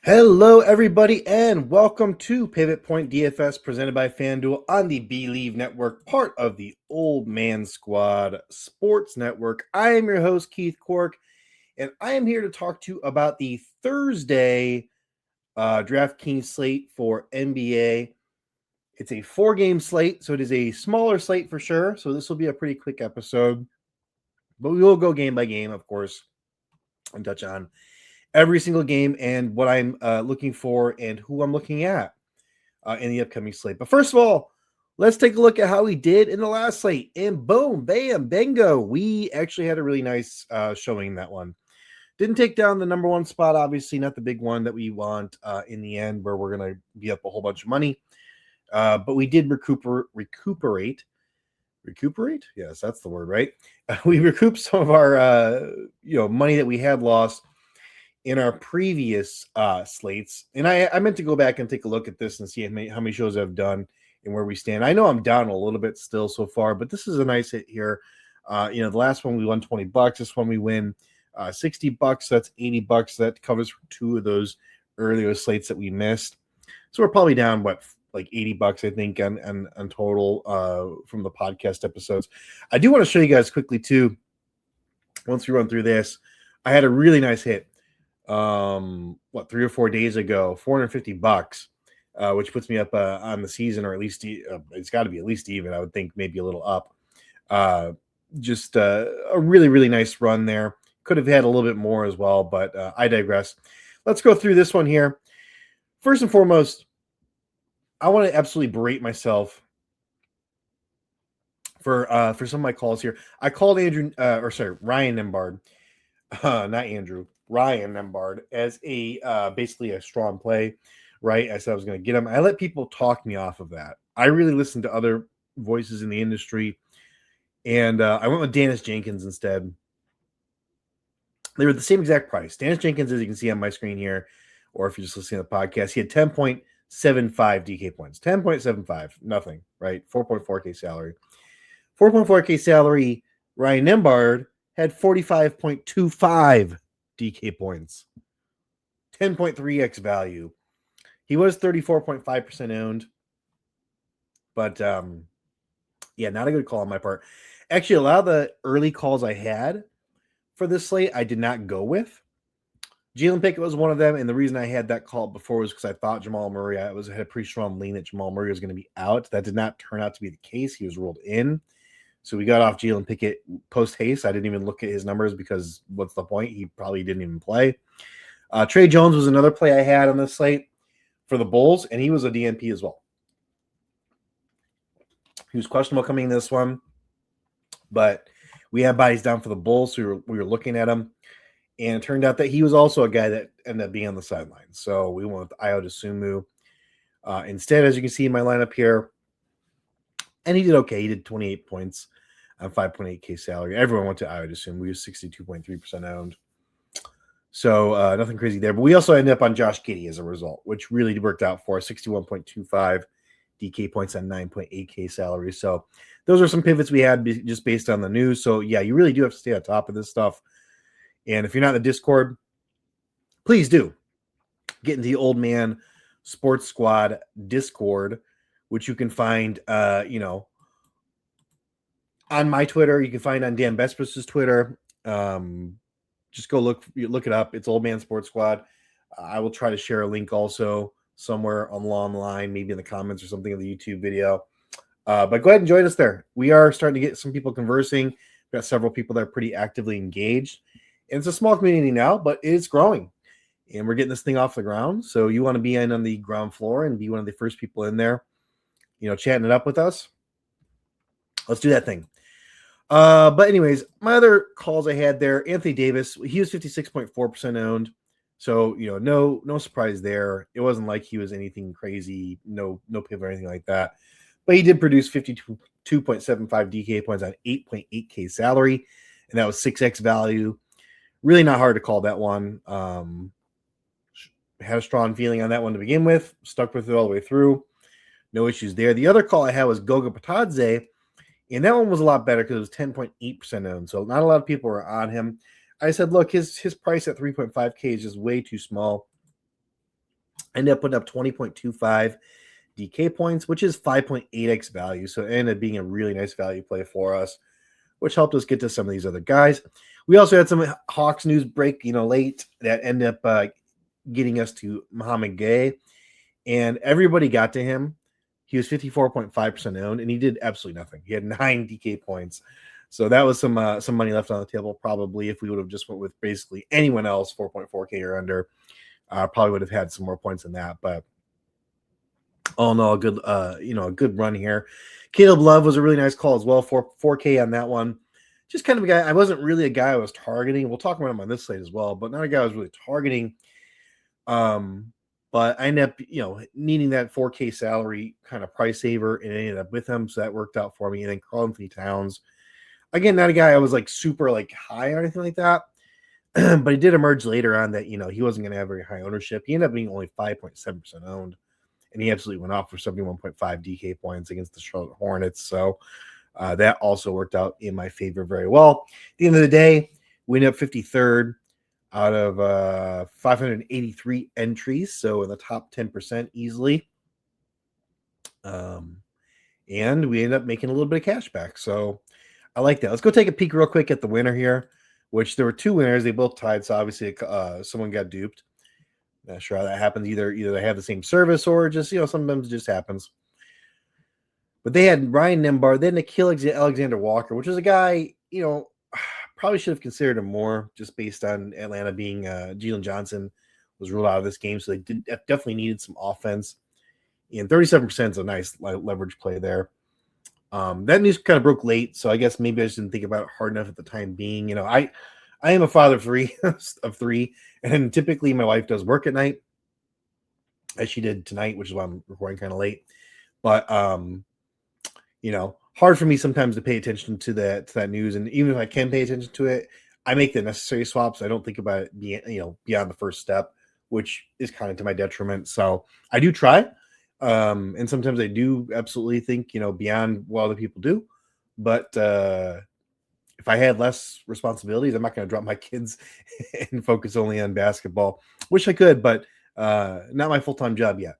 Hello, everybody, and welcome to Pivot Point DFS presented by FanDuel on the Believe Network, part of the Old Man Squad Sports Network. I am your host, Keith Cork, and I am here to talk to you about the Thursday DraftKings slate for NBA. It's a 4-game slate, so it is a smaller slate for sure. So this will be a pretty quick episode, but we will go game by game, of course, and touch on every single game and what I'm looking for and who I'm looking at in the upcoming slate. But first of all, let's take a look at how we did in the last slate. And boom, bam, bingo. We actually had a really nice showing in that one. Didn't take down the number one spot, obviously, not the big one that we want in the end where we're going to be up a whole bunch of money. But we did recuperate. Recuperate? Yes, that's the word, right? We recouped some of our money that we had lost in our previous slates. And I meant to go back and take a look at this and see how many shows I've done and where we stand. I know I'm down a little bit still so far, but this is a nice hit here. The last one we won $20. This one we win $60. That's $80. That covers for two of those earlier slates that we missed. So we're probably down, like $80, I think, on total from the podcast episodes. I do want to show you guys quickly, too, once we run through this. I had a really nice hit. 3 or 4 days ago, $450, which puts me up on the season, or at least it's got to be at least even. I would think maybe a little up. Just a really, really nice run there. Could have had a little bit more as well, but I digress. Let's go through this one here. First and foremost, I want to absolutely berate myself for some of my calls here. I called Ryan Nembhard, not Andrew. Ryan Nembhard as a basically a strong play, right? I said I was going to get him. I let people talk me off of that. I really listened to other voices in the industry, and I went with Dennis Jenkins instead. They were the same exact price. Dennis Jenkins, as you can see on my screen here, or if you're just listening to the podcast, he had 10.75 DK points. 10.75, nothing, right? 4.4K salary. 4.4K salary, Ryan Nembhard had 45.25 DK points, 10.3x value. He was 34.5% owned, but not a good call on my part. Actually, a lot of the early calls I had for this slate, I did not go with. Jalen Pickett was one of them, and the reason I had that call before was because I thought Jamal Murray, I had a pretty strong lean that Jamal Murray was going to be out. That did not turn out to be the case. He was ruled in. So we got off Jalen Pickett post-haste. I didn't even look at his numbers because what's the point? He probably didn't even play. Trey Jones was another play I had on the slate for the Bulls, and he was a DNP as well. He was questionable coming in this one, but we had bodies down for the Bulls, so we were looking at him, and it turned out that he was also a guy that ended up being on the sidelines. So we went with Ayo Dosunmu instead, as you can see in my lineup here. And he did okay. He did 28 points on 5.8K salary. Everyone went to Ayo Dosunmu. We were 62.3% owned. So nothing crazy there. But we also ended up on Josh Giddey as a result, which really worked out for us. 61.25 DK points on 9.8K salary. So those are some pivots we had just based on the news. So, yeah, you really do have to stay on top of this stuff. And if you're not in the Discord, please do get into the Old Man Sports Squad Discord, which you can find, on my Twitter. You can find on Dan Besbris's Twitter. Just go look it up. It's Old Man Sports Squad. I will try to share a link also somewhere along the line, maybe in the comments or something of the YouTube video. But go ahead and join us there. We are starting to get some people conversing. We've got several people that are pretty actively engaged. And it's a small community now, but it's growing. And we're getting this thing off the ground. So you want to be in on the ground floor and be one of the first people in there, chatting it up with us. Let's do that thing. But anyways, my other calls I had there, Anthony Davis, he was 56.4% owned. So, no surprise there. It wasn't like he was anything crazy, no pivot or anything like that. But he did produce 52.75 DK points on 8.8K salary, and that was 6X value. Really not hard to call that one. Had a strong feeling on that one to begin with. Stuck with it all the way through. No issues there. The other call I had was Goga Patadze, and that one was a lot better because it was 10.8% owned. So not a lot of people were on him. I said, look, his price at 3.5K is just way too small. Ended up putting up 20.25 DK points, which is 5.8x value. So it ended up being a really nice value play for us, which helped us get to some of these other guys. We also had some Hawks news break, late that ended up getting us to Mohamed Gay, and everybody got to him. He was 54.5% owned, and he did absolutely nothing. He had 9 DK points. So that was some money left on the table. Probably if we would have just went with basically anyone else, 4.4K or under, probably would have had some more points than that. But all in all, a good run here. Caleb Love was a really nice call as well, 4K on that one. Just kind of a guy. I wasn't really a guy I was targeting. We'll talk about him on this slate as well, but not a guy I was really targeting. But I ended up, needing that 4K salary kind of price saver, and I ended up with him, so that worked out for me. And then Karl-Anthony Towns, again, not a guy I was like super like high or anything like that, but he did emerge later on that he wasn't going to have very high ownership. He ended up being only 5.7% owned, and he absolutely went off for 71.5 DK points against the Charlotte Hornets. So that also worked out in my favor very well. At the end of the day, we ended up 53rd. Out of 583 entries, so in the top 10% easily. And we ended up making a little bit of cash back. So I like that. Let's go take a peek real quick at the winner here, which there were 2 winners. They both tied, so obviously someone got duped. Not sure how that happens. Either they have the same service or just, sometimes it just happens. But they had Ryan Nembhard, then Nikhil Alexander Walker, which is a guy, probably should have considered him more just based on Atlanta being Jalen Johnson was ruled out of this game. So they definitely needed some offense. And 37% is a nice leverage play there. That news kind of broke late, so I guess maybe I just didn't think about it hard enough at the time being. I am a father of three, and typically my wife does work at night, as she did tonight, which is why I'm recording kind of late. But hard for me sometimes to pay attention to that news, and even if I can pay attention to it, I make the necessary swaps. I don't think about it beyond the first step, which is kind of to my detriment. So I do try, and sometimes I do absolutely think beyond what other people do. But if I had less responsibilities, I'm not going to drop my kids and focus only on basketball. Wish I could, but not my full-time job yet.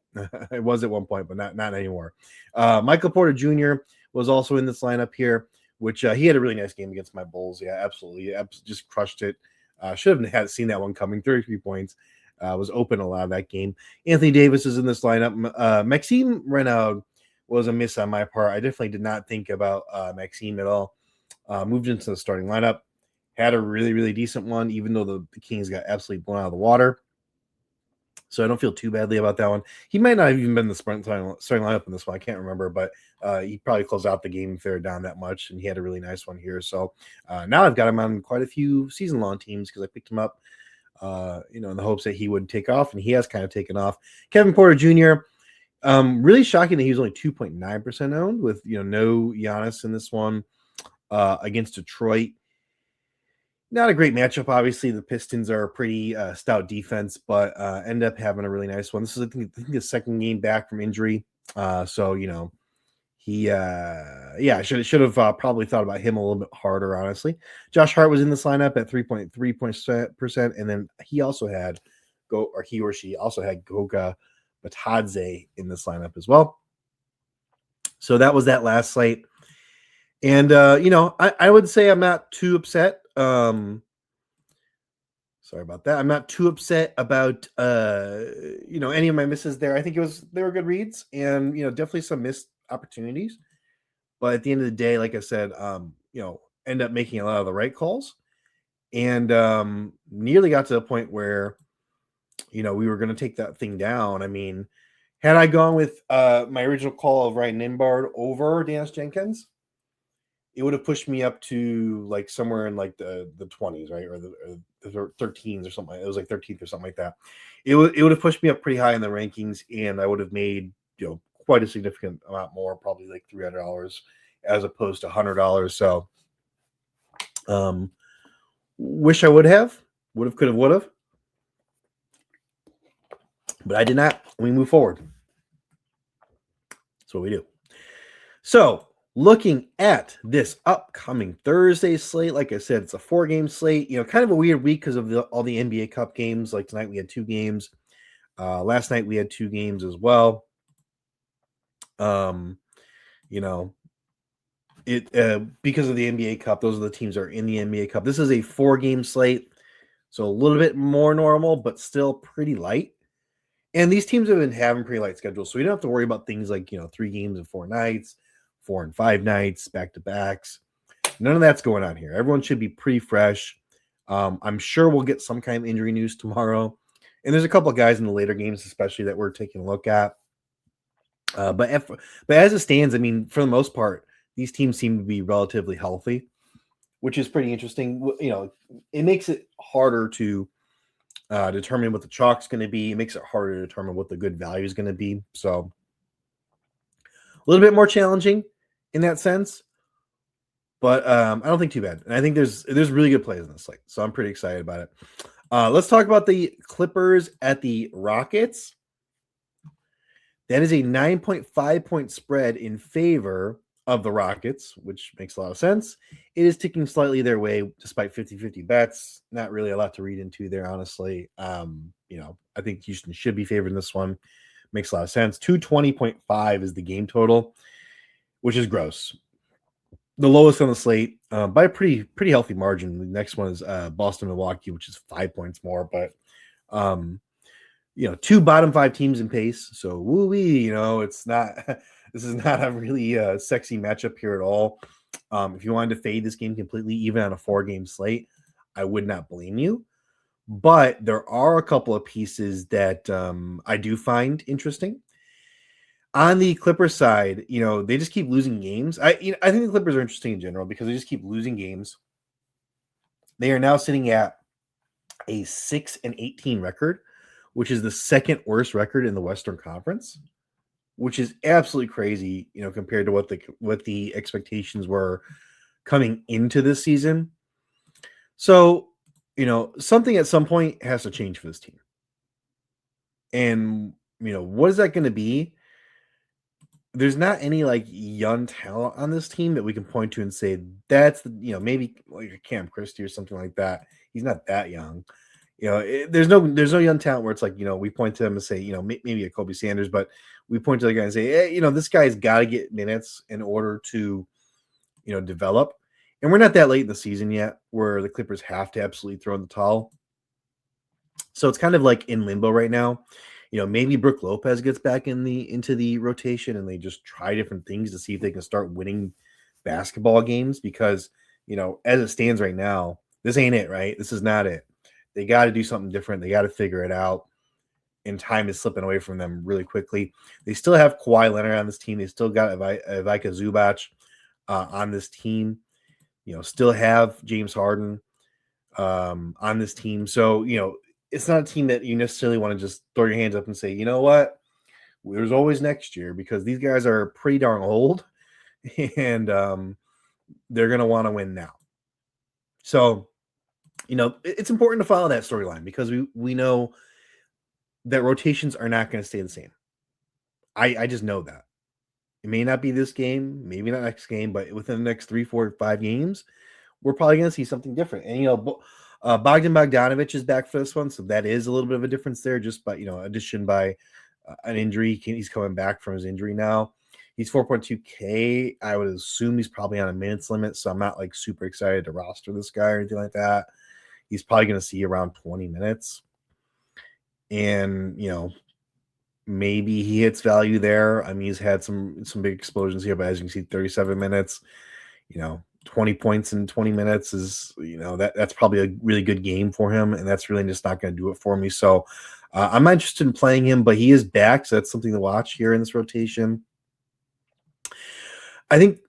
It was at one point, but not anymore. Michael Porter Jr. was also in this lineup here, which he had a really nice game against my Bulls. Yeah, absolutely. Just crushed it. Should have seen that one coming. 33 points. Was open a lot of that game. Anthony Davis is in this lineup. Maxime Renaud was a miss on my part. I definitely did not think about Maxime at all. Moved into the starting lineup. Had a really, really decent one, even though the Kings got absolutely blown out of the water. So I don't feel too badly about that one. He might not have even been in the starting lineup in this one. I can't remember, but he probably closed out the game if they're down that much, and he had a really nice one here. So now I've got him on quite a few season-long teams because I picked him up, in the hopes that he would take off, and he has kind of taken off. Kevin Porter Jr., really shocking that he was only 2.9% owned with no Giannis in this one against Detroit. Not a great matchup, obviously. The Pistons are a pretty stout defense, but end up having a really nice one. This is, I think his second game back from injury. So, he, I should have probably thought about him a little bit harder, honestly. Josh Hart was in this lineup at 3.3%, and then he also had he or she also had Goga Batadze in this lineup as well. So that was that last slate. And, I would say I'm not too upset. Sorry about that. I'm not too upset about, any of my misses there. I think they were good reads and, definitely some missed opportunities. But at the end of the day, like I said, end up making a lot of the right calls and nearly got to the point where, we were going to take that thing down. I mean, had I gone with my original call of Ryan Nembhard over Dennis Jenkins, it would have pushed me up to like somewhere in like the 20s, right? Or the 13s or something. It was like 13th or something like that. It would have pushed me up pretty high in the rankings, and I would have made, quite a significant amount more, probably like $300 as opposed to $100. So wish I could have, would have. But I did not. We move forward. That's what we do. So looking at this upcoming Thursday slate, like I said, it's a 4-game slate. Kind of a weird week because of all the NBA Cup games. Like tonight we had 2 games. Last night we had 2 games as well. You know, because of the NBA Cup, those are the teams that are in the NBA Cup. This is a 4-game slate, so a little bit more normal, but still pretty light. And these teams have been having pretty light schedules, so we don't have to worry about things like 3 games in 4 nights, 4 and 5 nights, back to backs. None of that's going on here. Everyone should be pretty fresh. I'm sure we'll get some kind of injury news tomorrow, and there's a couple of guys in the later games, especially that we're taking a look at. But as it stands, I mean, for the most part, these teams seem to be relatively healthy, which is pretty interesting. It makes it harder to determine what the chalk's going to be. It makes it harder to determine what the good value is going to be. So a little bit more challenging in that sense, but I don't think too bad. And I think there's really good plays in this slate, so I'm pretty excited about it. Let's talk about the Clippers at the Rockets. That is a 9.5 point spread in favor of the Rockets, which makes a lot of sense. It is ticking slightly their way despite 50-50 bets. Not really a lot to read into there, honestly. I think Houston should be favored in this one. Makes a lot of sense. 220.5 is the game total, which is gross. The lowest on the slate by a pretty healthy margin. The next one is Boston, Milwaukee, which is 5 points more, but 2 bottom 5 teams in pace. So woo-wee, it's not this is not a really sexy matchup here at all. If you wanted to fade this game completely, even on a 4-game slate, I would not blame you. But there are a couple of pieces that I do find interesting. On the Clippers side, they just keep losing games. I think the Clippers are interesting in general because they just keep losing games. They are now sitting at a 6-18 record, which is the second worst record in the Western Conference, which is absolutely crazy, compared to what the expectations were coming into this season. So, something at some point has to change for this team. And, what is that going to be? There's not any young talent on this team that we can point to and say that's maybe like a Cam Christie or something like that. He's not that young. There's no young talent where it's we point to them and say, maybe a Kobe Sanders, but we point to the guy and say, hey, this guy's got to get minutes in order to, develop. And we're not that late in the season yet where the Clippers have to absolutely throw in the towel. So it's kind of in limbo right now. Maybe Brook Lopez gets back into the rotation and they just try different things to see if they can start winning basketball games because, as it stands right now, this ain't it, right? This is not it. They got to do something different. They got to figure it out. And time is slipping away from them really quickly. They still have Kawhi Leonard on this team. They still got Ivica Zubac on this team. Still have James Harden on this team. So, it's not a team that you necessarily want to just throw your hands up and say, you know what? There's always next year because these guys are pretty darn old and they're going to want to win now. So, it's important to follow that storyline because we know that rotations are not going to stay the same. I just know that. It may not be this game, maybe not next game, but within the next 3, 4, 5 games, we're probably going to see something different. And, Bogdan Bogdanovic is back for this one, so that is a little bit of a difference there just by, addition by an injury. He's coming back from his injury now. He's 4.2K. I would assume he's probably on a minutes limit, so I'm not super excited to roster this guy or anything like that. He's probably going to see around 20 minutes. And, maybe he hits value there. I mean, he's had some big explosions here, but as you can see, 37 minutes, 20 points in 20 minutes is, that's probably a really good game for him. And that's really just not going to do it for me. So I'm not interested in playing him, but he is back. So that's something to watch here in this rotation. I think,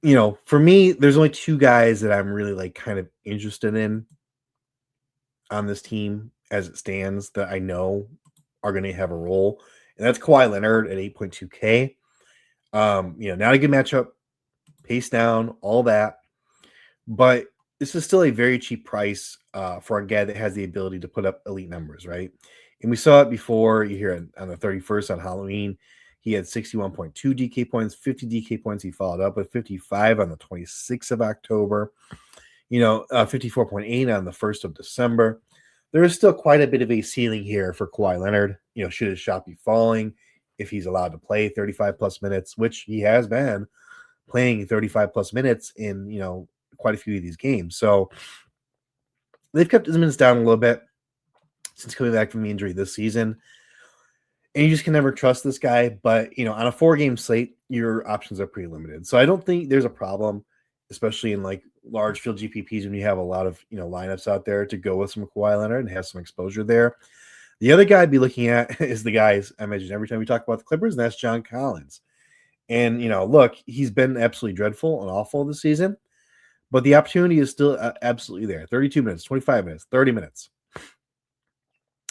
for me, there's only 2 guys that I'm really kind of interested in on this team as it stands that I know are going to have a role. And that's Kawhi Leonard at 8.2K. Not a good matchup, pace down, all that. But this is still a very cheap price for a guy that has the ability to put up elite numbers, right? And we saw it before. You hear on the 31st on Halloween, he had 61.2 DK points, 50 DK points. He followed up with 55 on the 26th of October, 54.8 on the 1st of December. There is still quite a bit of a ceiling here for Kawhi Leonard. should his shot be falling if he's allowed to play 35 plus minutes, which he has been playing 35 plus minutes in, quite a few of these games. So they've kept his minutes down a little bit since coming back from the injury this season. And you just can never trust this guy. But, on a 4-game slate, your options are pretty limited. So I don't think there's a problem, especially in like large field GPPs when you have a lot of, lineups out there to go with some Kawhi Leonard and have some exposure there. The other guy I'd be looking at is the guys I mentioned every time we talk about the Clippers, and that's John Collins. And, look, he's been absolutely dreadful and awful this season, but the opportunity is still absolutely there. 32 minutes, 25 minutes, 30 minutes.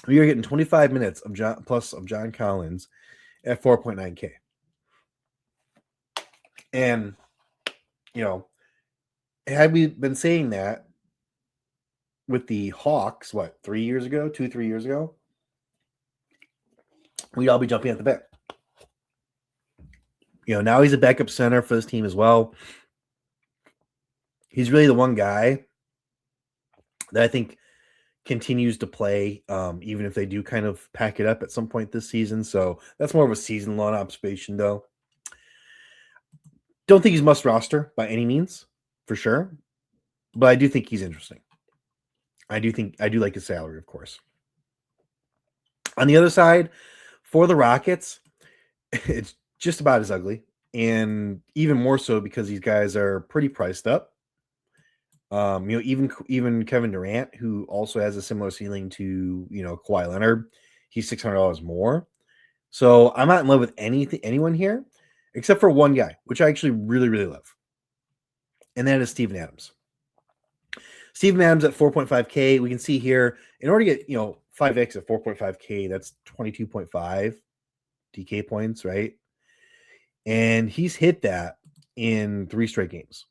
We are getting 25 minutes of John Collins at 4.9K. And, had we been saying that with the Hawks, 3 years ago, 2-3 years ago, we'd all be jumping at the bit. Now he's a backup center for this team as well. He's really the one guy that I think continues to play, even if they do kind of pack it up at some point this season. So that's more of a season-long observation, though. Don't think he's must roster by any means, for sure. But I do think he's interesting. I do like his salary, of course. On the other side, for the Rockets, it's just about as ugly, and even more so because these guys are pretty priced up. Even Kevin Durant, who also has a similar ceiling to Kawhi Leonard, he's $600 more. So I'm not in love with anyone here, except for one guy, which I actually really, really love, and that is Steven Adams. Steven Adams at 4.5K. We can see here, in order to get 5X at 4.5K, that's 22.5 DK points, right? And he's hit that in 3 straight games.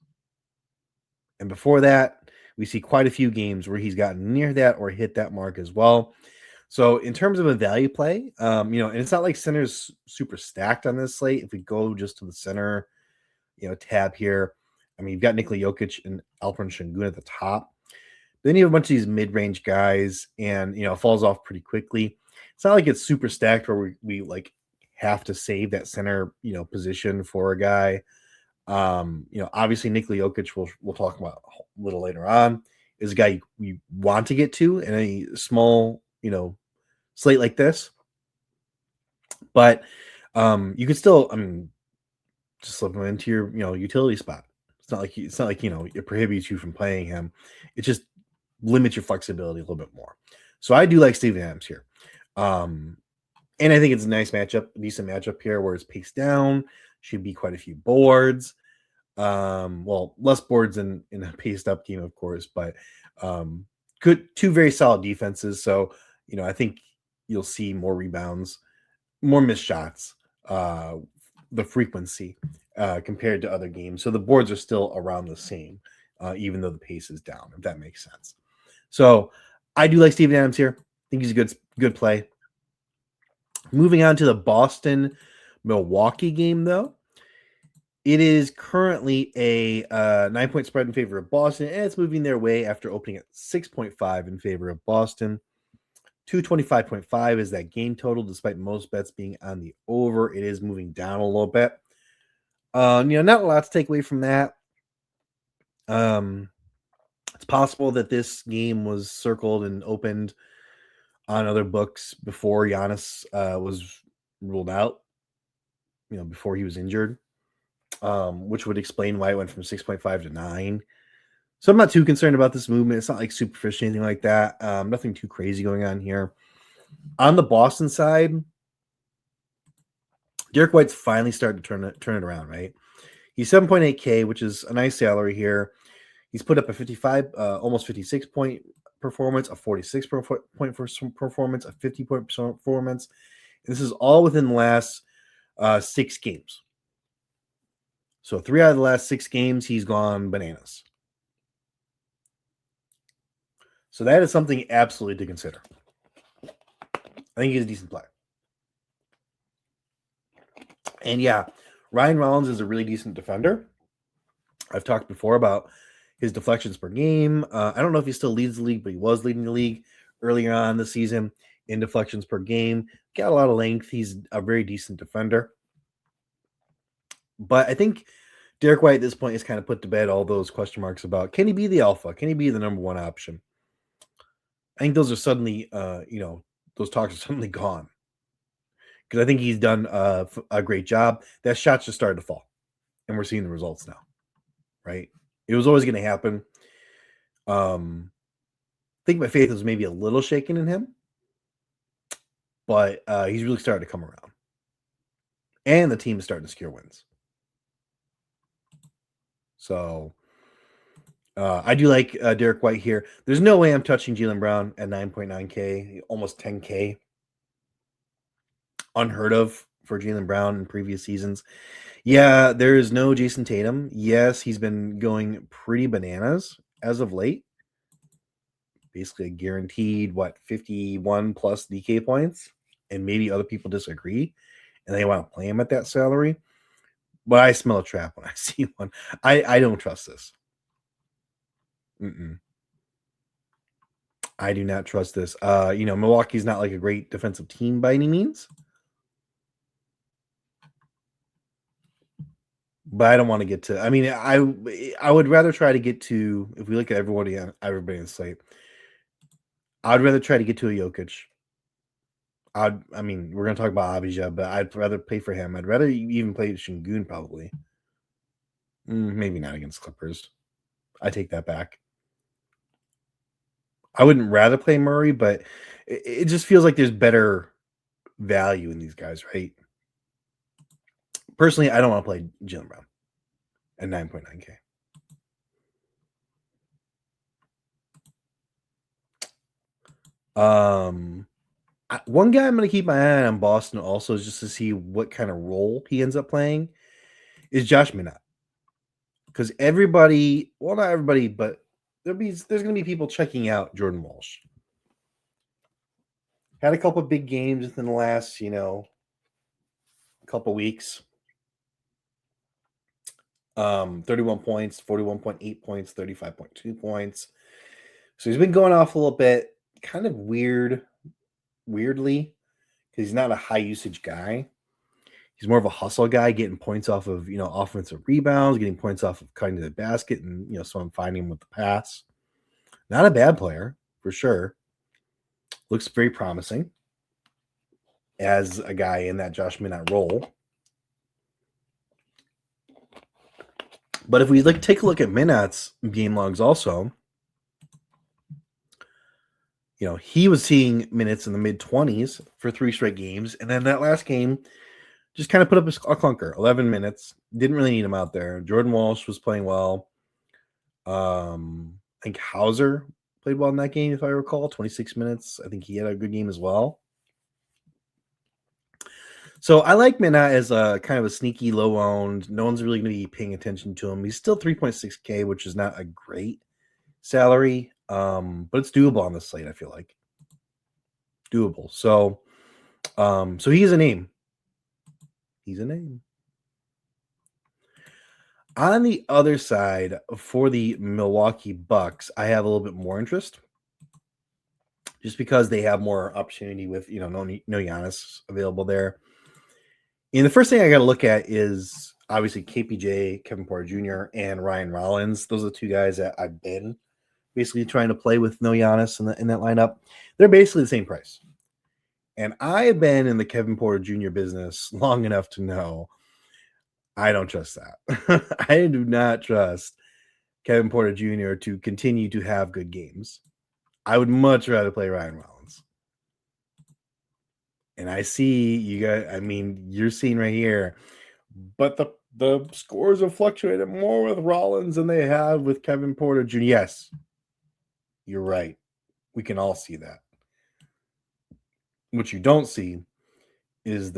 And before that, we see quite a few games where he's gotten near that or hit that mark as well. So in terms of a value play, and it's not like center's super stacked on this slate. If we go just to the center, tab here, you've got Nikola Jokic and Alperen Sengun at the top. Then you have a bunch of these mid-range guys, and it falls off pretty quickly. It's not like it's super stacked where we like have to save that center, position for a guy. Obviously Nikola Jokic, we'll talk about a little later on, is a guy you want to get to in a small, slate like this. But you could still, just slip him into your, utility spot. It's not like it prohibits you from playing him. It just limits your flexibility a little bit more. So I do like Steven Adams here. And I think it's a nice matchup, a decent matchup here where it's paced down. Should be quite a few boards. Less boards in a paced up game, of course, but good, 2 very solid defenses. So, I think you'll see more rebounds, more missed shots, the frequency compared to other games. So the boards are still around the same, even though the pace is down, if that makes sense. So I do like Steven Adams here. I think he's a good play. Moving on to the Boston-Milwaukee game, though. It is currently a 9-point spread in favor of Boston, and it's moving their way after opening at 6.5 in favor of Boston. 225.5 is that game total, despite most bets being on the over. It is moving down a little bit. Not a lot to take away from that. It's possible that this game was circled and opened on other books before Giannis was ruled out, before he was injured, which would explain why it went from 6.5 to 9. So I'm not too concerned about this movement. It's not like superficial or anything like that. Nothing too crazy going on here. On the Boston side, Derek White's finally started to turn it around, right? He's 7.8K, which is a nice salary here. He's put up a 55, almost 56 point performance, a 46 point performance, a 50 point performance. And this is all within the last 6 games. So 3 out of the last 6 games, he's gone bananas. So that is something absolutely to consider. I think he's a decent player. And yeah, Ryan Rollins is a really decent defender. I've talked before about his deflections per game. I don't know if he still leads the league, but he was leading the league earlier on in the season. in deflections per game. Got a lot of length. He's a very decent defender. But I think Derek White at this point has kind of put to bed all those question marks about, can he be the alpha? Can he be the number one option? I think those are suddenly, those talks are suddenly gone. Because I think he's done a great job. That shot's just started to fall. And we're seeing the results now. Right? It was always going to happen. I think my faith was maybe a little shaken in him. But he's really started to come around. And the team is starting to secure wins. So I do like Derek White here. There's no way I'm touching Jaylen Brown at 9.9K, almost 10K. Unheard of for Jaylen Brown in previous seasons. Yeah, there is no Jason Tatum. Yes, he's been going pretty bananas as of late. Basically a guaranteed, 51 plus DK points. And maybe other people disagree and they want to play him at that salary. But I smell a trap when I see one. I don't trust this. I do not trust this. Milwaukee's not like a great defensive team by any means. But I don't want to get to. I mean, I would rather try to get to. If we look at everybody in the slate, I'd rather try to get to a Jokic. We're going to talk about Avdija, but I'd rather pay for him. I'd rather even play Şengün probably. Maybe not against Clippers. I take that back. I wouldn't rather play Murray, but it just feels like there's better value in these guys, right? Personally, I don't want to play Jaylen Brown at 9.9K. One guy I'm going to keep my eye on Boston also is just to see what kind of role he ends up playing is Josh Minott. Because everybody, well, not everybody, but there's going to be people checking out Jordan Walsh. Had a couple of big games within the last, couple weeks. 31 points, 41.8 points, 35.2 points. So he's been going off a little bit, kind of weirdly, because he's not a high usage guy. He's more of a hustle guy, getting points off of, offensive rebounds, getting points off of cutting to the basket, and, so I'm finding him with the pass. Not a bad player, for sure. Looks very promising as a guy in that Josh Minott role. But if we take a look at Minott's game logs also, he was seeing minutes in the mid-20s for 3 straight games. And then that last game just kind of put up a clunker, 11 minutes. Didn't really need him out there. Jordan Walsh was playing well. I think Hauser played well in that game, if I recall, 26 minutes. I think he had a good game as well. So I like Minott as a kind of a sneaky, low-owned. No one's really going to be paying attention to him. He's still 3.6K, which is not a great salary, but it's doable on the slate, I feel like. Doable. So he is a name. He's a name. On the other side, for the Milwaukee Bucks, I have a little bit more interest. Just because they have more opportunity with, no Giannis available there. And the first thing I got to look at is obviously KPJ, Kevin Porter Jr., and Ryan Rollins. Those are the 2 guys that I've been basically trying to play with no Giannis in that lineup. They're basically the same price. And I have been in the Kevin Porter Jr. business long enough to know I don't trust that. I do not trust Kevin Porter Jr. to continue to have good games. I would much rather play Ryan Rollins. And I see you guys, you're seeing right here, but the scores have fluctuated more with Rollins than they have with Kevin Porter Jr. Yes, you're right. We can all see that. What you don't see is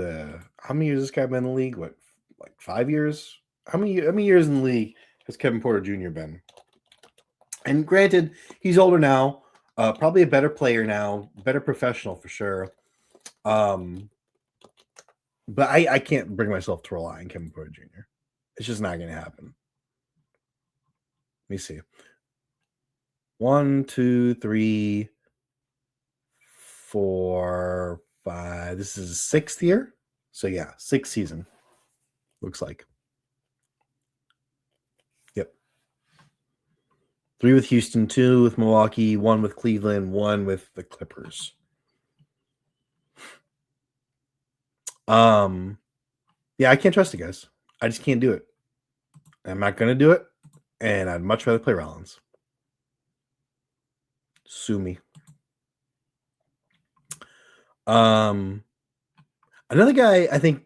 how many years has this guy been in the league? What, like 5 years? How many years in the league has Kevin Porter Jr. been? And granted, he's older now, probably a better player now, better professional for sure. But I can't bring myself to rely on Kevin Porter Jr. It's just not going to happen. Let me see. 1, 2, 3, 4, 5. This is his 6th year. So yeah, 6th season. Looks like. Yep. 3 with Houston, 2 with Milwaukee, 1 with Cleveland, 1 with the Clippers. Yeah, I can't trust the guys. I just can't do it. I'm not going to do it, and I'd much rather play Rollins. Sue me. Another guy I think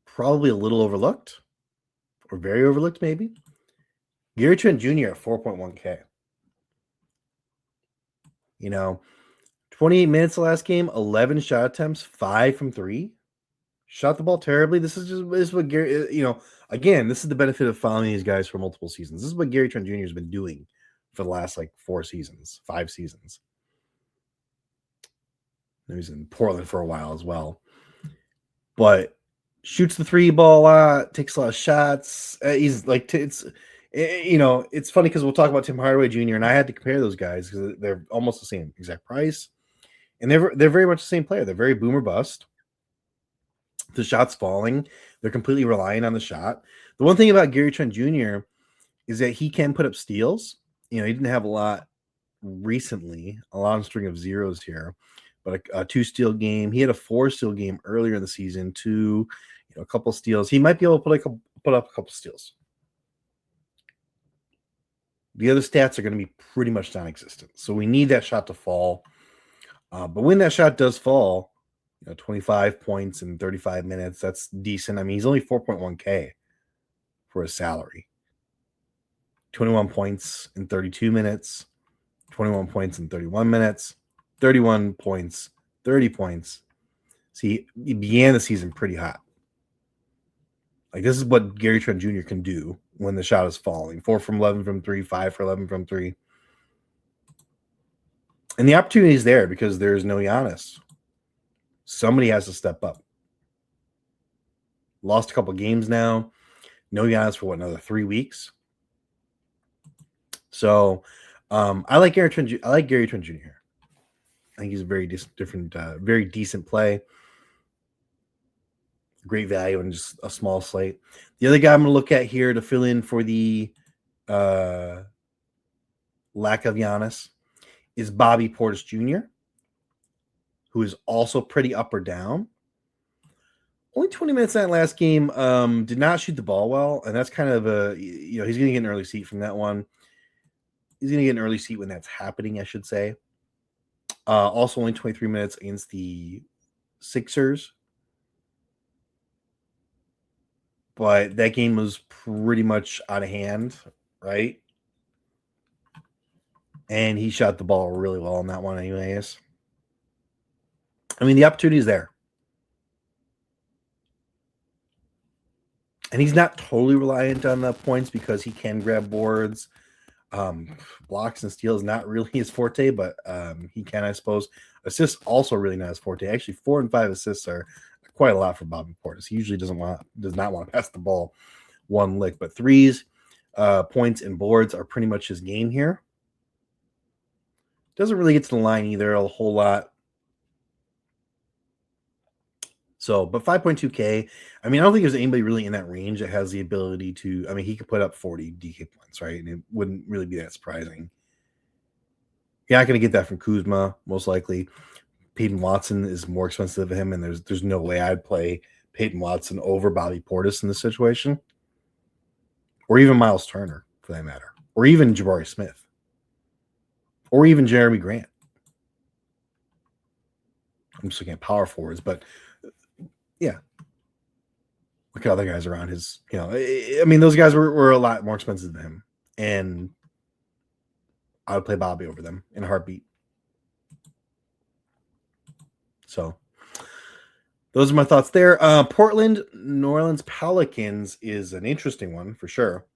probably a little overlooked, or very overlooked maybe. Gary Trent Jr. at 4.1K. 28 minutes the last game, 11 shot attempts, 5 from 3. Shot the ball terribly. This is what Gary, again, this is the benefit of following these guys for multiple seasons. This is what Gary Trent Jr. has been doing for the last 5 seasons. He was in Portland for a while as well. But shoots the 3 ball a lot, takes a lot of shots. He's it's funny because we'll talk about Tim Hardaway Jr. and I had to compare those guys because they're almost the same exact price, and they're very much the same player. They're very boom or bust. The shot's falling. They're completely relying on the shot. The one thing about Gary Trent Jr. is that he can put up steals. He didn't have a lot recently, a long string of zeros here, but a 2-steal game. He had a 4-steal game earlier in the season, a couple steals. He might be able to put up a couple steals. The other stats are going to be pretty much non-existent. So we need that shot to fall. But when that shot does fall, 25 points in 35 minutes, that's decent. I mean, he's only 4.1K for his salary. 21 points in 32 minutes, 21 points in 31 minutes, 31 points, 30 points. See, he began the season pretty hot. This is what Gary Trent Jr. can do when the shot is falling. 4 from 11 from 3, 5 for 11 from 3. And the opportunity is there because there's no Giannis. Somebody has to step up. Lost a couple games now. No Giannis for another 3 weeks. So I like Gary Trent. I like Gary Trent Jr. I think he's a very very decent play. Great value and just a small slate. The other guy I'm going to look at here to fill in for the lack of Giannis is Bobby Portis Jr., who is also pretty up or down. Only 20 minutes in that last game. Did not shoot the ball well, and that's kind of he's going to get an early seat from that one. He's going to get an early seat when that's happening, I should say. Also, only 23 minutes against the Sixers. But that game was pretty much out of hand, right? And he shot the ball really well on that one anyways. I mean, the opportunity is there. And he's not totally reliant on the points because he can grab boards. Blocks and steals not really his forte, but he can, I suppose. Assists also really not his forte. Actually, 4 and 5 assists are quite a lot for Bobby Portis. He usually does not want to pass the ball one lick, but threes, points, and boards are pretty much his game here. Doesn't really get to the line either a whole lot. So, but 5.2K, I mean, I don't think there's anybody really in that range that has the ability to, I mean, he could put up 40 DK points, right? And it wouldn't really be that surprising. You're not going to get that from Kuzma, most likely. Peyton Watson is more expensive than him, and there's no way I'd play Peyton Watson over Bobby Portis in this situation. Or even Miles Turner, for that matter. Or even Jabari Smith. Or even Jeremy Grant. I'm just looking at power forwards, but yeah. Look at other guys around his, I mean, those guys were a lot more expensive than him. And I would play Bobby over them in a heartbeat. So those are my thoughts there. Portland, New Orleans Pelicans is an interesting one for sure.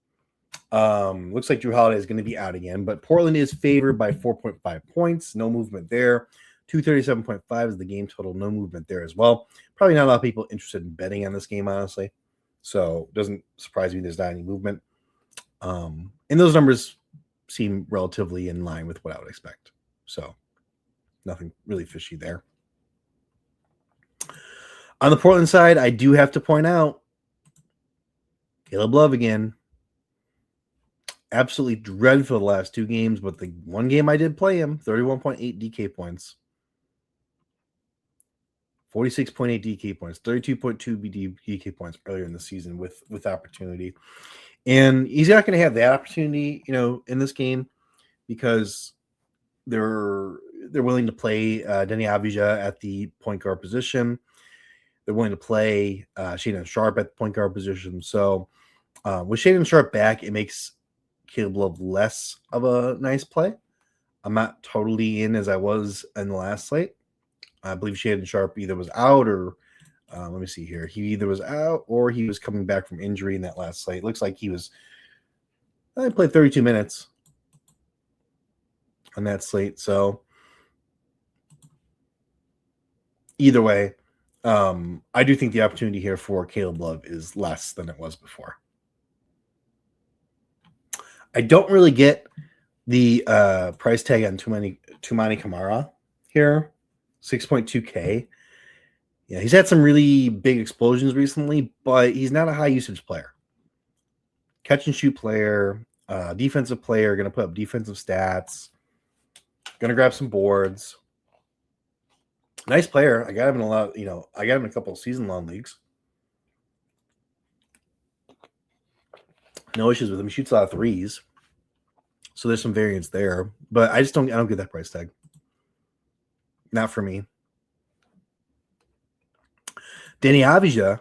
Looks like Drew Holiday is going to be out again, but Portland is favored by 4.5 points. No movement there. 237.5 is the game total. No movement there as well. Probably not a lot of people interested in betting on this game, honestly. So it doesn't surprise me there's not any movement. And those numbers seem relatively in line with what I would expect. So nothing really fishy there. On the Portland side, I do have to point out Caleb Love again. Absolutely dreadful the last 2 games, but the one game I did play him, 31.8 DK points. 46.8 DK points, 32.2 DK points earlier in the season with opportunity. And he's not going to have that opportunity, in this game because they're willing to play Deni Avdija at the point guard position. They're willing to play Shaedon Sharpe at the point guard position. So with Shaedon Sharpe back, it makes Caleb Love less of a nice play. I'm not totally in as I was in the last slate. I believe Shaedon Sharpe either was out or let me see here. He either was out or he was coming back from injury in that last slate. Looks like he played 32 minutes on that slate. So either way, I do think the opportunity here for Caleb Love is less than it was before. I don't really get the price tag on Toumani Camara here, 6.2K. Yeah, he's had some really big explosions recently, but he's not a high usage player. Catch and shoot player, defensive player, going to put up defensive stats, going to grab some boards. Nice player. I got him in I got him in a couple of season-long leagues. No issues with him. He shoots a lot of threes. So there's some variance there. But I don't get that price tag. Not for me. Deni Avdija,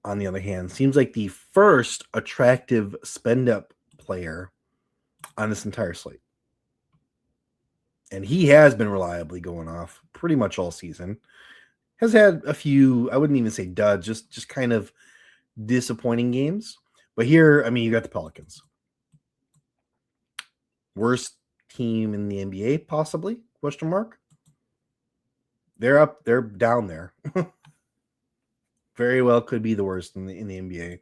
on the other hand, seems like the first attractive spend-up player on this entire slate. And he has been reliably going off pretty much all season. Has had a few, I wouldn't even say duds, just kind of disappointing games. But here, you got the Pelicans. Worst team in the NBA, possibly? Question mark. They're down there. Very well could be the worst in the NBA.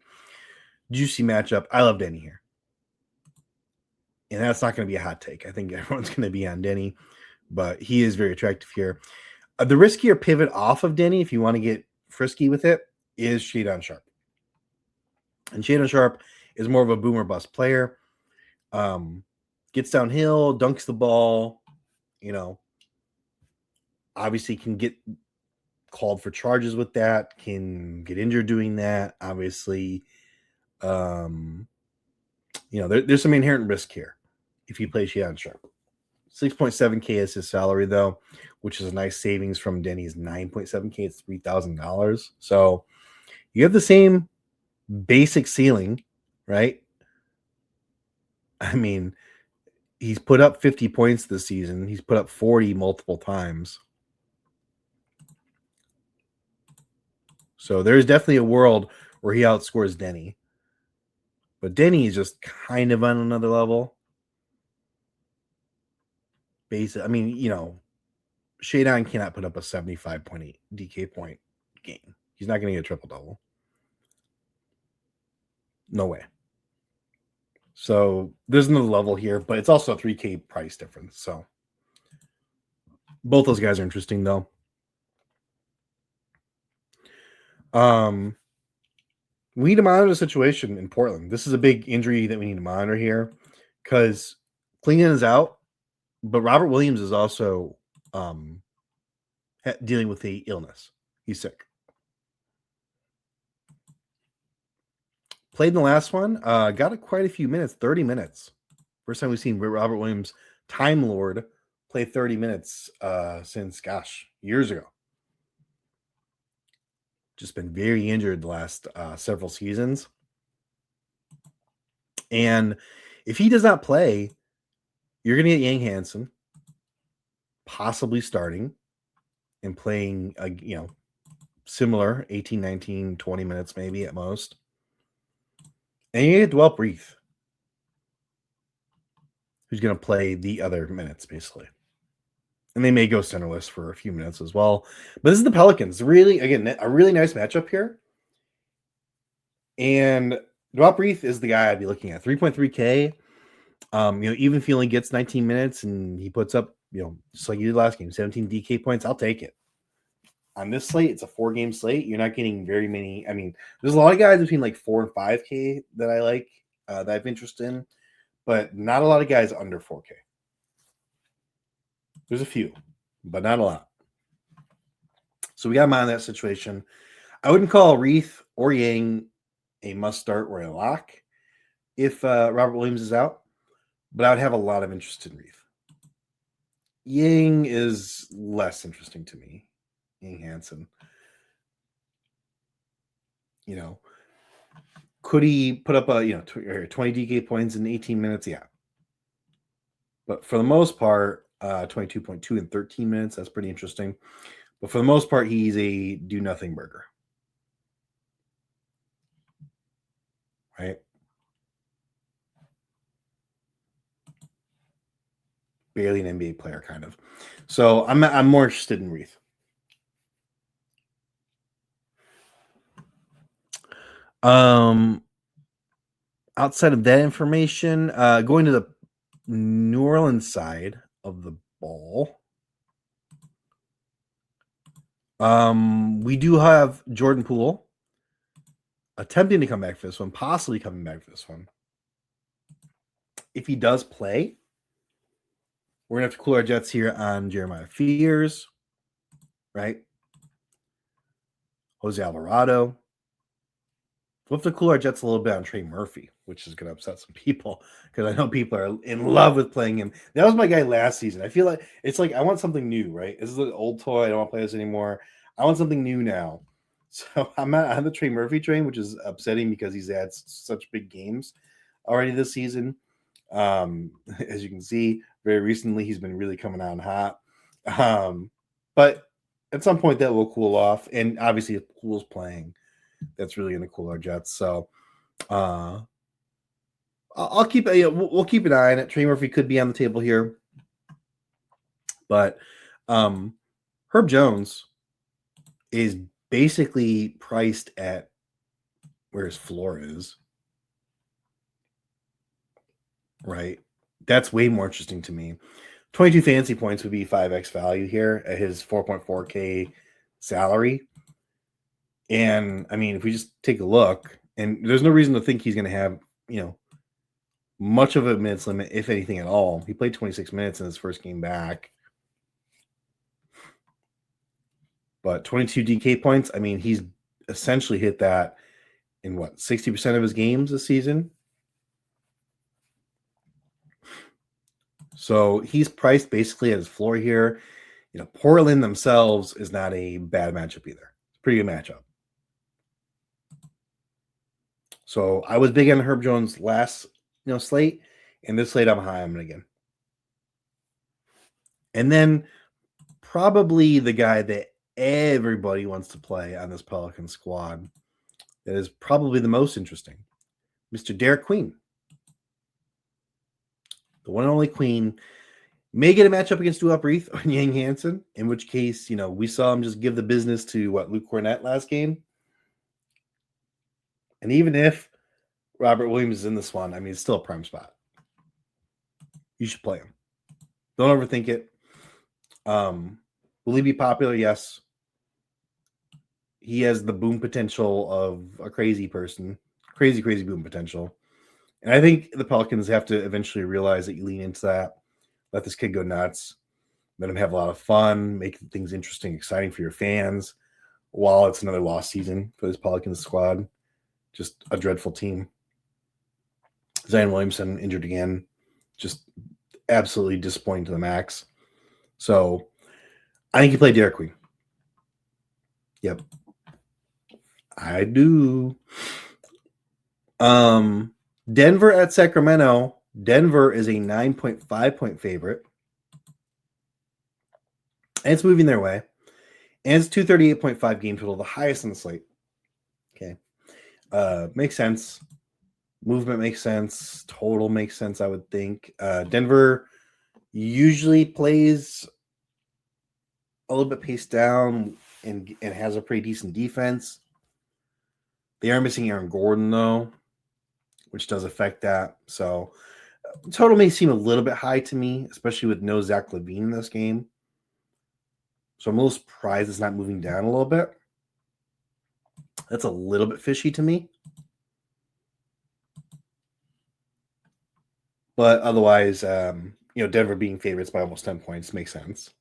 Juicy matchup. I love Deni here. And that's not going to be a hot take. I think everyone's going to be on Deni, but he is very attractive here. The riskier pivot off of Deni, if you want to get frisky with it, is Shaedon Sharpe. And Shaedon Sharpe is more of a boomer bust player. Gets downhill, dunks the ball, obviously can get called for charges with that, can get injured doing that. Obviously, there's some inherent risk here if you play Shaedon Sharpe. 6.7K is his salary, though, which is a nice savings from Deni's 9.7K. It's $3,000. So you have the same basic ceiling, right? He's put up 50 points this season. He's put up 40 multiple times. So there's definitely a world where he outscores Deni. But Deni is just kind of on another level. Shaedon cannot put up a 75.8 DK point game. He's not going to get a triple-double. No way. So there's another level here, but it's also a 3K price difference. So both those guys are interesting, though. We need to monitor the situation in Portland. This is a big injury that we need to monitor here because Klingon is out, but Robert Williams is also dealing with the illness. He's sick. Played in the last one. Got quite a few minutes, 30 minutes. First time we've seen Robert Williams, Time Lord, play 30 minutes since, years ago. Just been very injured the last several seasons. And if he does not play, you're going to get Yang Hansen possibly starting and playing, similar 18, 19, 20 minutes maybe at most. And you get Dwell Breathe, who's going to play the other minutes, basically. And they may go centerless for a few minutes as well. But this is the Pelicans. Really, again, a really nice matchup here. And Dwell Breathe is the guy I'd be looking at. 3.3K. Even if he only gets 19 minutes and he puts up, just like you did last game, 17 DK points, I'll take it. on this slate, it's a 4-game slate. You're not getting very many. I mean, there's a lot of guys between like 4 and 5K that I like, that I have interest in, but not a lot of guys under 4K. There's a few, but not a lot. So we got him out of that situation. I wouldn't call Reith or Yang a must start or a lock if Robert Williams is out, but I would have a lot of interest in Reith. Yang is less interesting to me. Yang Hansen. Could he put up a 20 DK points in 18 minutes? Yeah. But for the most part, 22.2 in 13 minutes, that's pretty interesting. But for the most part, he's a do-nothing burger. Right? Barely an NBA player, kind of. So I'm more interested in Reith. Outside of that information, going to the New Orleans side of the ball, we do have Jordan Poole attempting to come back for this one, possibly coming back for this one. If he does play, we're going to have to cool our jets here on Jeremiah Fears, right? Jose Alvarado. We'll have to cool our jets a little bit on Trey Murphy, which is going to upset some people because I know people are in love with playing him. That was my guy last season. I feel like it's like I want something new, right? This is an old toy. I don't want to play this anymore. I want something new now. So I'm not on the Trey Murphy train, which is upsetting because he's had such big games already this season. As you can see, very recently he's been really coming on hot. But at some point that will cool off, and obviously if Poole's playing, that's really going to cool our jets. So I'll keep we'll keep an eye on it. Trey Murphy could be on the table here, but Herb Jones is basically priced at where his floor is, right? That's way more interesting to me. 22 fantasy points would be 5x value here at his 4.4K salary. And I mean, if we just take a look, and there's no reason to think he's going to have, much of a minutes limit, if anything at all. He played 26 minutes in his first game back. But 22 DK points, I mean, he's essentially hit that in 60% of his games this season. So he's priced basically at his floor here. Portland themselves is not a bad matchup either. It's a pretty good matchup. So I was big on Herb Jones last slate, and this slate I'm high on him again. And then probably the guy that everybody wants to play on this Pelican squad that is probably the most interesting, Mr. Derek Queen. The one and only Queen may get a matchup against Duop Reith or Yang Hansen, in which case, we saw him just give the business to Luke Cornett last game. And even if Robert Williams is in this one, I mean, it's still a prime spot. You should play him. Don't overthink it. Will he be popular? Yes. He has the boom potential of a crazy person. Crazy, crazy boom potential. And I think the Pelicans have to eventually realize that you lean into that. Let this kid go nuts. Let him have a lot of fun. Make things interesting, exciting for your fans. While it's another lost season for this Pelicans squad. Just a dreadful team. Zion Williamson injured again. Just absolutely disappointing to the max. So I think you play Derek Queen. Yep. I do. Denver at Sacramento. Denver is a 9.5 point favorite. And it's moving their way. And it's 238.5 game total, the highest in the slate. Okay. Makes sense. Movement makes sense. Total makes sense, I would think. Denver usually plays a little bit paced down and has a pretty decent defense. They are missing Aaron Gordon, though, which does affect that. So total may seem a little bit high to me, especially with no Zach LaVine in this game. So I'm a little surprised it's not moving down a little bit. That's a little bit fishy to me. But otherwise, Denver being favorites by almost 10 points makes sense.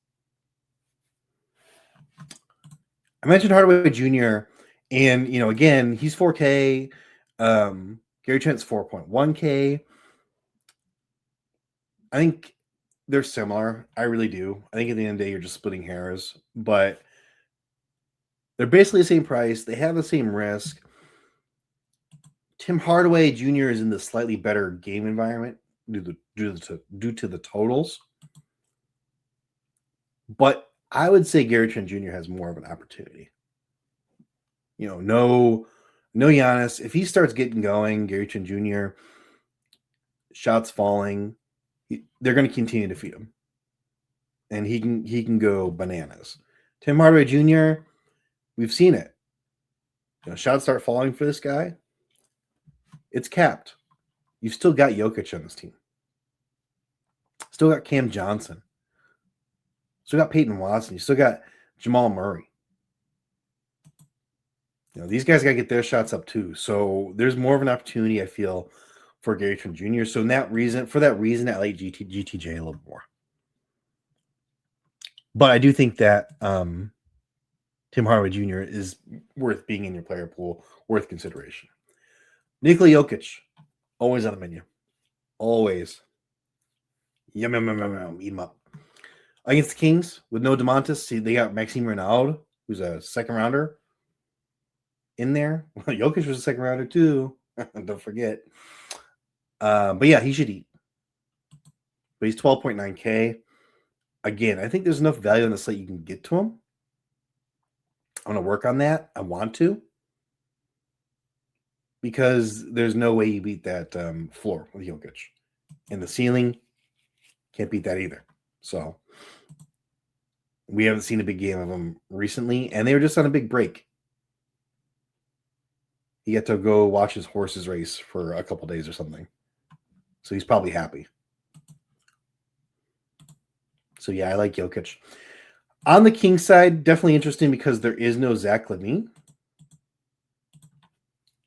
I mentioned Hardaway Jr. And, again, he's 4K. Gary Trent's 4.1K. I think they're similar. I really do. I think at the end of the day, you're just splitting hairs. But they're basically the same price. They have the same risk. Tim Hardaway Jr. is in the slightly better game environment due to the totals. But I would say Gary Trent Jr. has more of an opportunity. No Giannis. If he starts getting going, Gary Trent Jr., shots falling, they're going to continue to feed him. And he can go bananas. Tim Hardaway Jr., we've seen it. Shots start falling for this guy. It's capped. You've still got Jokic on this team. Still got Cam Johnson. Still got Peyton Watson. You still got Jamal Murray. These guys got to get their shots up too. So there's more of an opportunity, I feel, for Gary Trent Jr. So for that reason, I like GTJ a little more. But I do think that Tim Hardaway Jr. is worth being in your player pool, worth consideration. Nikola Jokic, always on the menu. Always. Eat him up. Against the Kings, with no DeMontis, they got Maxime Ronaldo, who's a second rounder in there. Jokic was a second rounder too. Don't forget. But yeah, he should eat. But he's 12.9K. Again, I think there's enough value on the slate you can get to him. I'm going to work on that. I want to. Because there's no way you beat that floor with Jokic. And the ceiling, can't beat that either. So, we haven't seen a big game of him recently. And they were just on a big break. He got to go watch his horses race for a couple days or something. So he's probably happy. So yeah, I like Jokic. On the Kings side, definitely interesting because there is no Zach LaVine.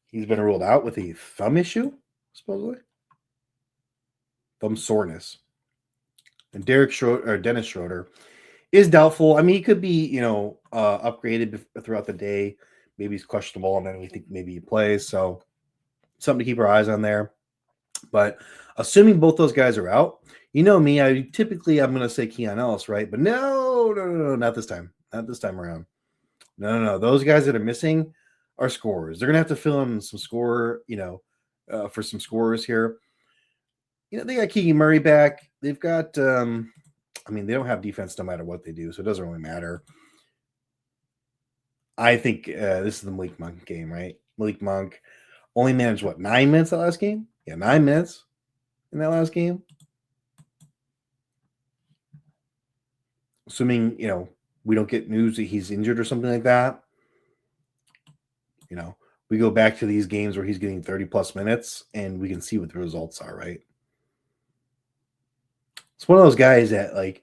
He's been ruled out with a thumb issue, supposedly. Thumb soreness. And Dennis Schroeder is doubtful. I mean, he could be, upgraded throughout the day. Maybe he's questionable, and then we think maybe he plays. So something to keep our eyes on there. But assuming both those guys are out, me, I'm going to say Keon Ellis, right? But no, not this time. Not this time around. No. Those guys that are missing are scorers. They're going to have to fill in some scorer, for some scorers here. They got Keegan Murray back. They've got, they don't have defense no matter what they do, so it doesn't really matter. I think this is the Malik Monk game, right? Malik Monk only managed, 9 minutes that last game? Yeah, 9 minutes in that last game. Assuming, we don't get news that he's injured or something like that. We go back to these games where he's getting 30-plus minutes, and we can see what the results are, right? It's one of those guys that,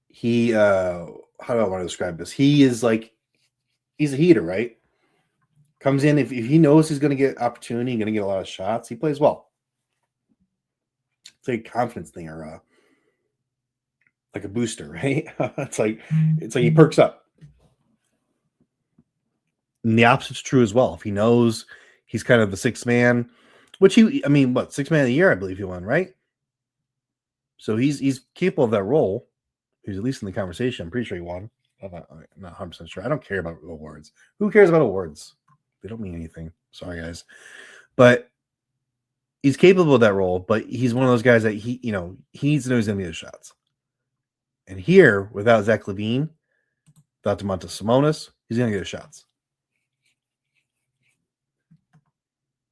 he, how do I want to describe this? He is he's a heater, right? Comes in, if he knows he's going to get opportunity, going to get a lot of shots, he plays well. It's a confidence thing or like a booster, right? It's like he perks up. And the opposite's true as well. If he knows he's kind of the sixth man, which sixth man of the year, I believe he won, right? So he's capable of that role. He's at least in the conversation. I'm pretty sure he won. I'm not 100% sure. I don't care about awards. Who cares about awards? They don't mean anything. Sorry, guys. But he's capable of that role, but he's one of those guys that he needs to know he's going to get his shots. And here, without Zach LaVine, without Domantas Sabonis, he's going to get his shots.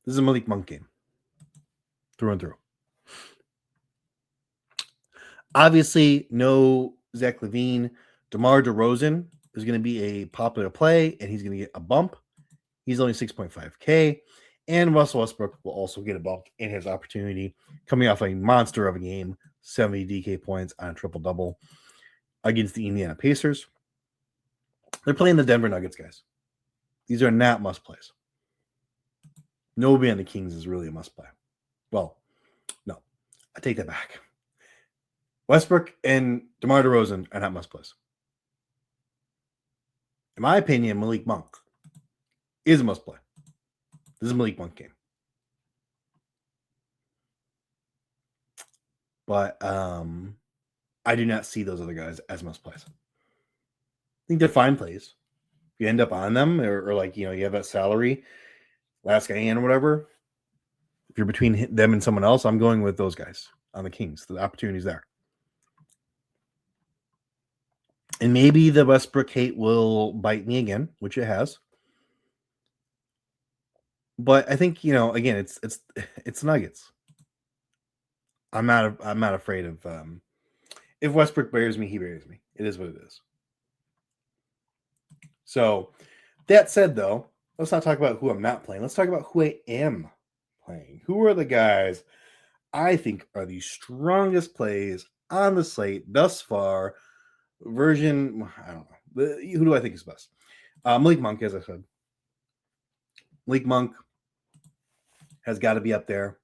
This is a Malik Monk game. Through and through. Obviously, no Zach LaVine. DeMar DeRozan is going to be a popular play, and he's going to get a bump. He's only 6.5K. And Russell Westbrook will also get a bump in his opportunity, coming off a monster of a game, 70 DK points on a triple-double. against the Indiana Pacers. They're playing the Denver Nuggets, guys. These are not must plays. Nobody on the Kings is really a must play. Well, no, I take that back. Westbrook and DeMar DeRozan are not must plays. In my opinion, Malik Monk is a must play. This is a Malik Monk game. But I do not see those other guys as must plays. I think they're fine plays. If you end up on them or like, you have that salary, last guy in or whatever, if you're between them and someone else, I'm going with those guys on the Kings. The opportunity's there. And maybe the Westbrook hate will bite me again, which it has. But I think, again, it's Nuggets. I'm not afraid of if Westbrook bears me, he bears me. It is what it is. So that said, though, let's not talk about who I'm not playing. Let's talk about who I am playing. Who are the guys I think are the strongest plays on the slate thus far? I don't know. Who do I think is best? Malik Monk, as I said. Malik Monk has got to be up there.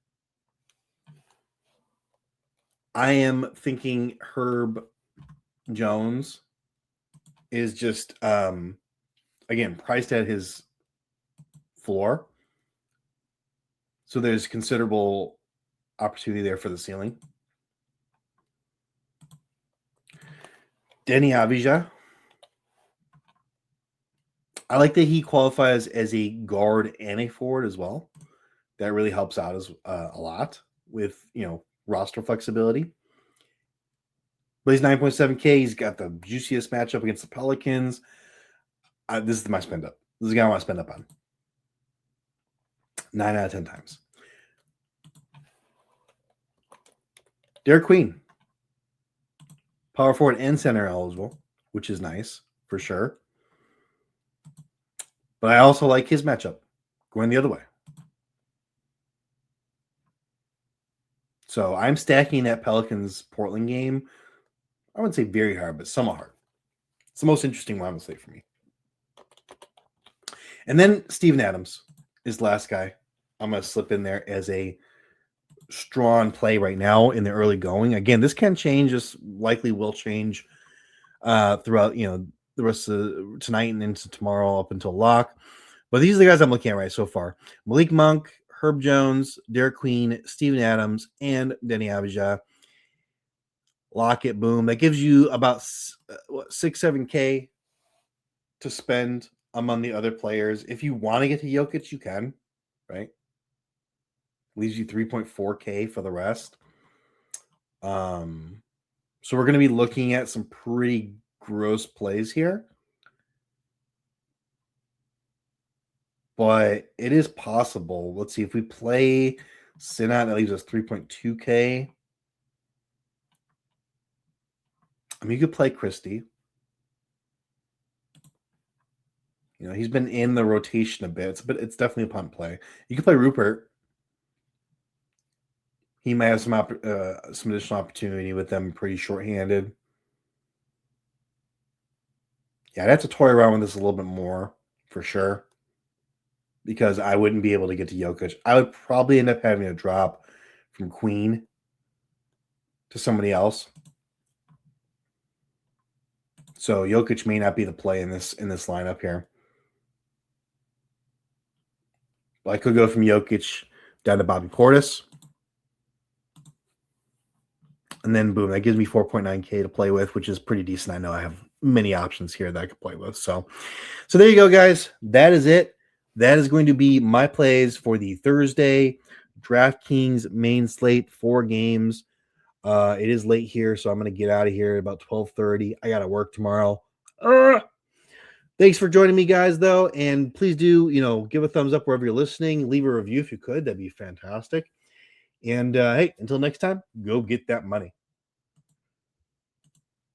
I am thinking Herb Jones is just, again, priced at his floor. So there's considerable opportunity there for the ceiling. Deni Avdija. I like that he qualifies as a guard and a forward as well. That really helps out a lot with, roster flexibility. But he's 9.7K. He's got the juiciest matchup against the Pelicans. This is my spend up. This is the guy I want to spend up on. 9 out of 10 times. Derek Queen. Power forward and center eligible, which is nice for sure. But I also like his matchup going the other way. So I'm stacking that Pelicans-Portland game. I wouldn't say very hard, but somewhat hard. It's the most interesting one, I would say, for me. And then Steven Adams is the last guy I'm going to slip in there as a strong play right now in the early going. Again, this can change. This likely will change throughout, the rest of tonight and into tomorrow up until lock. But these are the guys I'm looking at right so far. Malik Monk, Herb Jones, Derek Queen, Steven Adams, and Deni Avdija. Lock it, boom. That gives you about 6-7K to spend among the other players. If you want to get to Jokic, you can, right? Leaves you 3.4K for the rest. So we're going to be looking at some pretty gross plays here. But it is possible. Let's see. If we play Sinat, that leaves us 3.2K. I mean, you could play Christie. He's been in the rotation a bit, but it's definitely a punt play. You could play Rupert. He might have some additional opportunity with them pretty shorthanded. Yeah, I'd have to toy around with this a little bit more for sure, because I wouldn't be able to get to Jokic. I would probably end up having a drop from Queen to somebody else. So Jokic may not be the play in this lineup here. But I could go from Jokic down to Bobby Portis. And then, boom, that gives me 4.9K to play with, which is pretty decent. I know I have many options here that I could play with. So there you go, guys. That is it. That is going to be my plays for the Thursday DraftKings main slate, 4 games. It is late here, so I'm going to get out of here at about 12:30. I got to work tomorrow. Thanks for joining me, guys, though. And please do, give a thumbs up wherever you're listening. Leave a review if you could. That'd be fantastic. And, hey, until next time, go get that money.